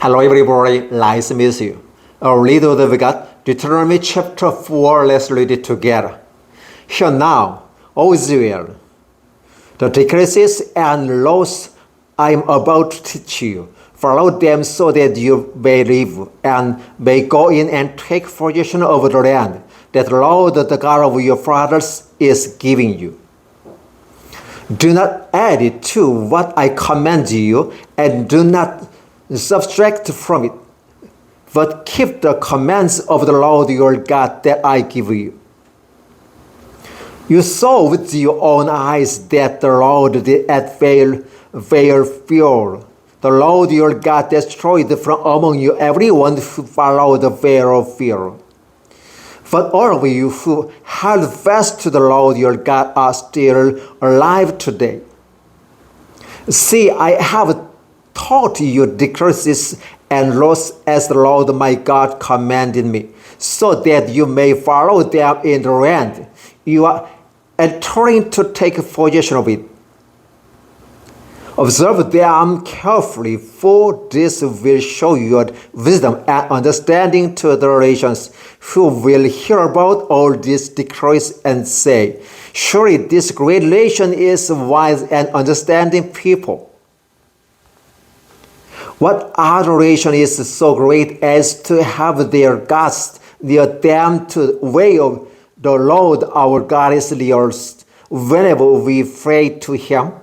Hello everybody, nice to meet you. Read we got Deuteronomy chapter 4, let's read it together. Hear now, O Israel, the decrees and laws I am about to teach you. Follow them so that you may live and may go in and take possession of the land that the Lord, the God of your fathers, is giving you. Do not add it to what I command you, and do not subtract from it, but keep the commands of the Lord your God that I give you. You saw with your own eyes that the Lord did at Baal-peor. The Lord your God destroyed from among you everyone who followed the Baal-peor. But all of you who held fast to the Lord your God are still alive today. See, I have taught you decrees and laws as the Lord my God commanded me, so that you may follow them in the land you are entering to take possession of it. Observe them carefully, for this will show your wisdom and understanding to the nations who will hear about all these decrees and say, surely this great nation is wise and understanding people. What other nation is so great as to have their gods near them to the way of the Lord our God is theirs whenever we pray to him?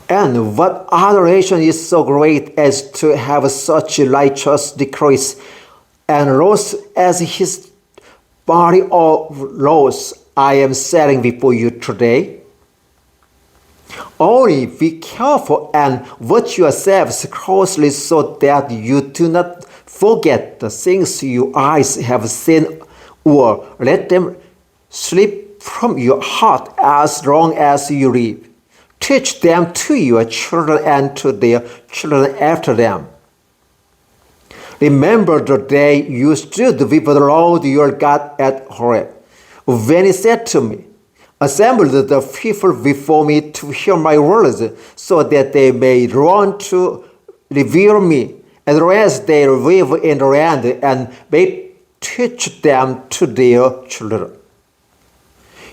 And what other nation is so great as to have such righteous decrees and laws as his body of laws I am setting before you today? Only be careful and watch yourselves closely so that you do not forget the things your eyes have seen, or let them slip from your heart as long as you live. Teach them to your children and to their children after them. Remember the day you stood before the Lord your God at Horeb, when he said to me, assemble the people before me to hear my words, so that they may learn to revere me, and as they live in the land, and may teach them to their children.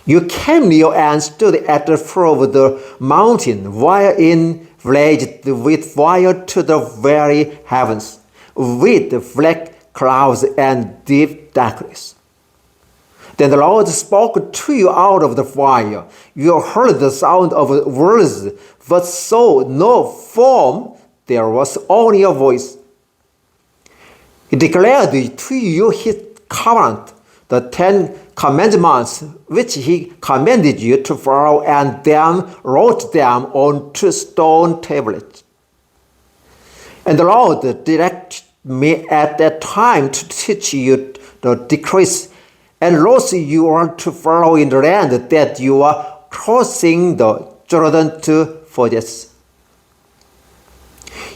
You came near and stood at the foot of the mountain, while enveloped with fire to the very heavens, with black clouds and deep darkness. Then the Lord spoke to you out of the fire. You heard the sound of words, but saw no form. There was only a voice. He declared to you his covenant, the 10 commandments which he commanded you to follow, and then wrote them on 2 stone tablets. And the Lord directed me at that time to teach you the decrees and laws you are to follow in the land that you are crossing the Jordan to possess.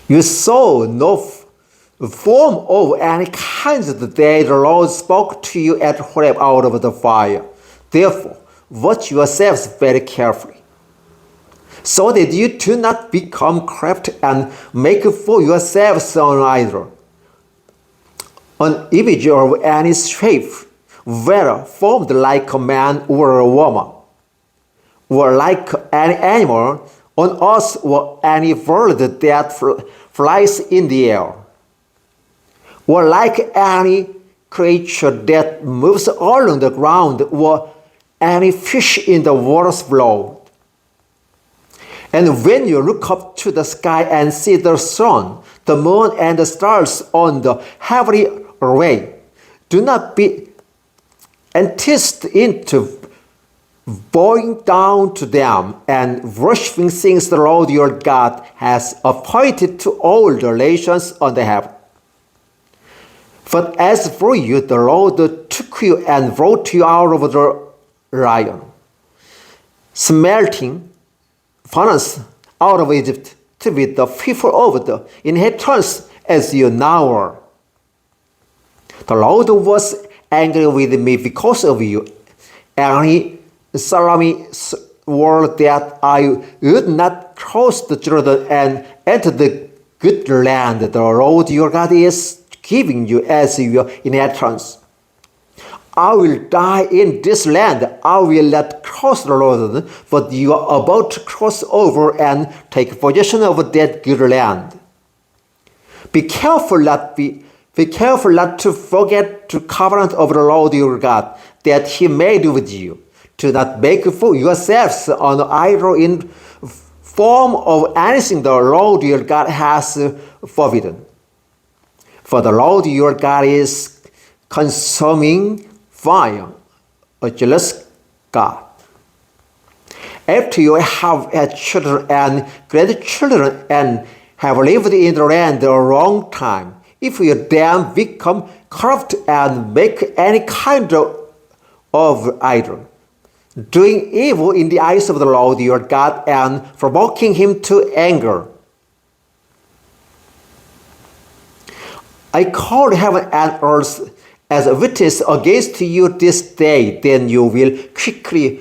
You saw no form of any kind the day the Lord spoke to you at Horeb out of the fire. Therefore, watch yourselves very carefully, so that you do not become corrupt and make for yourselves an idol, an image of any shape, whether formed like a man or a woman, or like any animal on earth or any bird that flies in the air, or like any creature that moves along the ground, or any fish in the waters below. And when you look up to the sky and see the sun, the moon, and the stars on the heavenly array, do not be enticed into bowing down to them and worshiping things the Lord your God has appointed to all the nations under heaven. But as for you, the Lord took you and brought you out of the lion, smelting furnace out of Egypt, to be the people of the inheritance as you now are. The Lord was angry with me because of you, and he solemnly swore that I would not cross the Jordan and enter the good land the Lord your God is giving you as your inheritance. I will die in this land. I will not cross the Jordan, but you are about to cross over and take possession of that good land. Be careful not to forget the covenant of the Lord your God that He made with you. Do not make for yourselves an idol in form of anything the Lord your God has forbidden. For the Lord your God is consuming fire, a jealous God. After you have had children and grandchildren and have lived in the land a long time, if you then become corrupt and make any kind of idol, doing evil in the eyes of the Lord your God and provoking Him to anger, I call heaven and earth as a witness against you this day, then you will quickly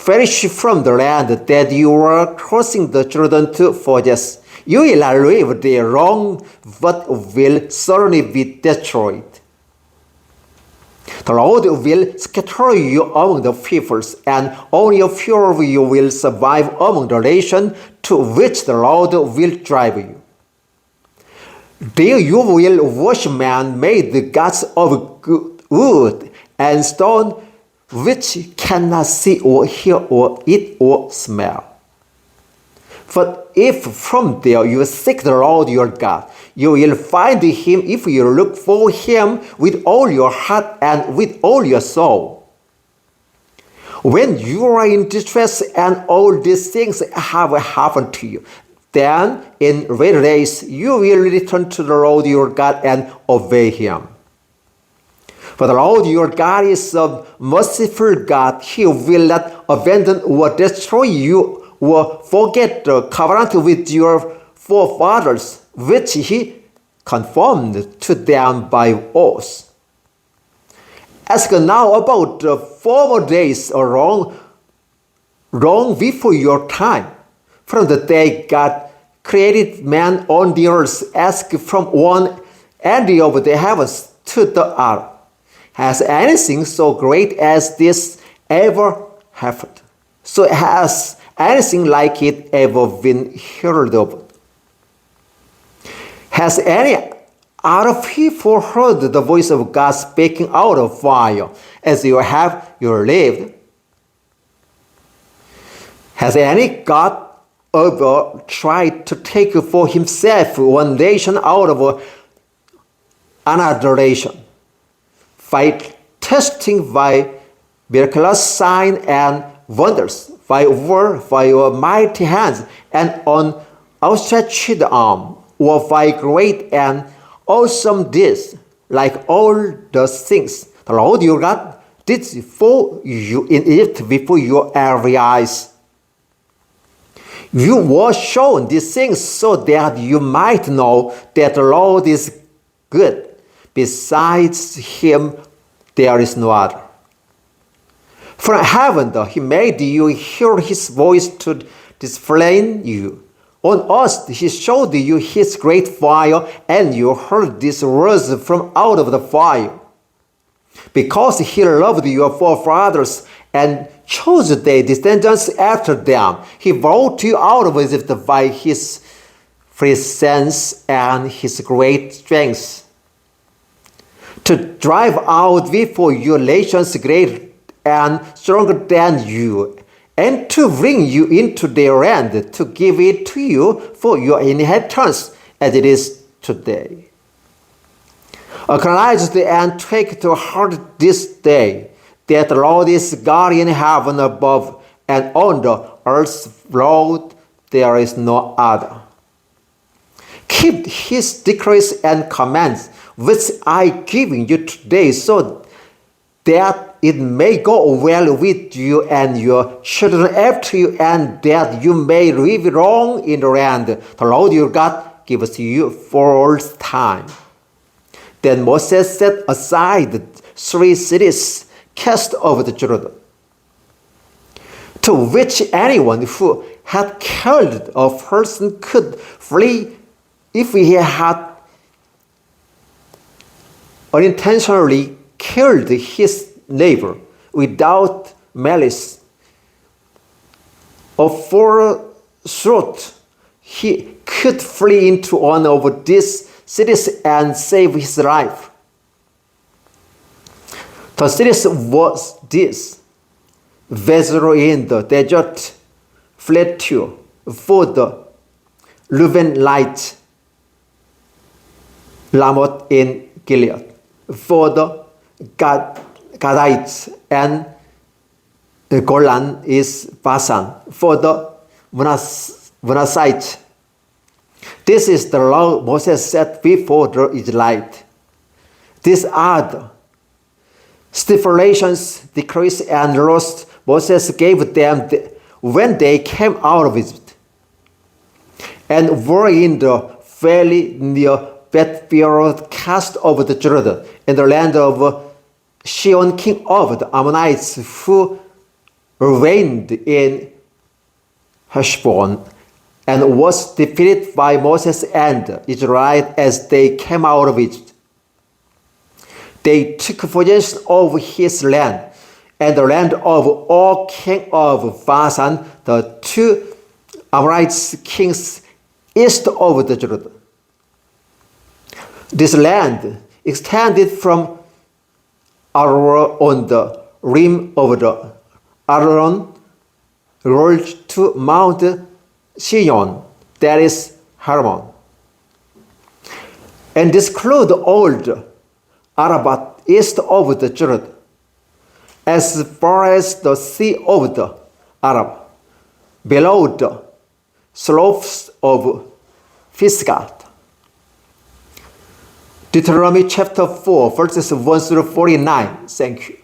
perish from the land that you are crossing the Jordan to possess. You will not live there long, but will certainly be destroyed. The Lord will scatter you among the peoples, and only a few of you will survive among the nations to which the Lord will drive you. There you will worship man-made gods of wood and stone, which cannot see or hear or eat or smell. But if from there you seek the Lord your God, you will find Him if you look for Him with all your heart and with all your soul. When you are in distress and all these things have happened to you, then in later days you will return to the Lord your God and obey Him. For the Lord your God is a merciful God. He will not abandon or destroy you or forget the covenant with your forefathers, which He confirmed to them by oath. Ask now about the former days long before your time. From the day God created man on the earth, ask from one end of the heavens to the other. Has anything so great as this ever happened? So has anything like it ever been heard of? Has any other people heard the voice of God speaking out of fire as you have lived? Has any God ever tried to take for himself one nation out of another nation by testing by miraculous signs and wonders, by word, by your mighty hands and on outstretched arm, or by great and awesome deeds, like all the things the Lord your God did for you in Egypt before your very eyes? You were shown these things so that you might know that the Lord is good. Besides Him, there is no other. From heaven, He made you hear His voice to display you. On earth, He showed you His great fire, and you heard these words from out of the fire. Because He loved your forefathers and chose their descendants after them, He brought you out of Egypt by His presence and His great strength, to drive out before you nations greater and stronger than you, and to bring you into their land, to give it to you for your inheritance, as it is today. Acknowledge and take to heart this day that the Lord is God in heaven above, and on the earth below there is no other. Keep His decrees and commands, which I give you today, so that it may go well with you and your children after you, and that you may live long in the land the Lord your God gives you for all time. Then Moses set aside 3 cities cast over the Jordan. to which anyone who had killed a person could flee if he had unintentionally killed his neighbor without malice. Forsooth, he could flee into one of these cities and save his life. The cities was this: Bezro in the desert plateau for the Reubenite, Ramoth in Gilead for the Gadites, and Golan is Basan for the Manassites. This is the law Moses set before the Israelites. These are the stipulations, decrees, and laws Moses gave them when they came out of Egypt, and were in the valley near Beth-peor, cast over the Jordan, in the land of Sihon, king of the Ammonites, who reigned in Heshbon, and was defeated by Moses and the Israelites as they came out of Egypt. They took possession of his land and the land of Og, king of Bashan, the two Amorite kings east of the Jordan. This land extended from Aroer on the rim of the Arnon rolled to Mount Sion, that is Hermon, and disclosed all the Arabah east of the Jordan, as far as the sea of the Arab, below the slopes of Pisgah. Deuteronomy chapter 4, verses 1 through 49. Thank you.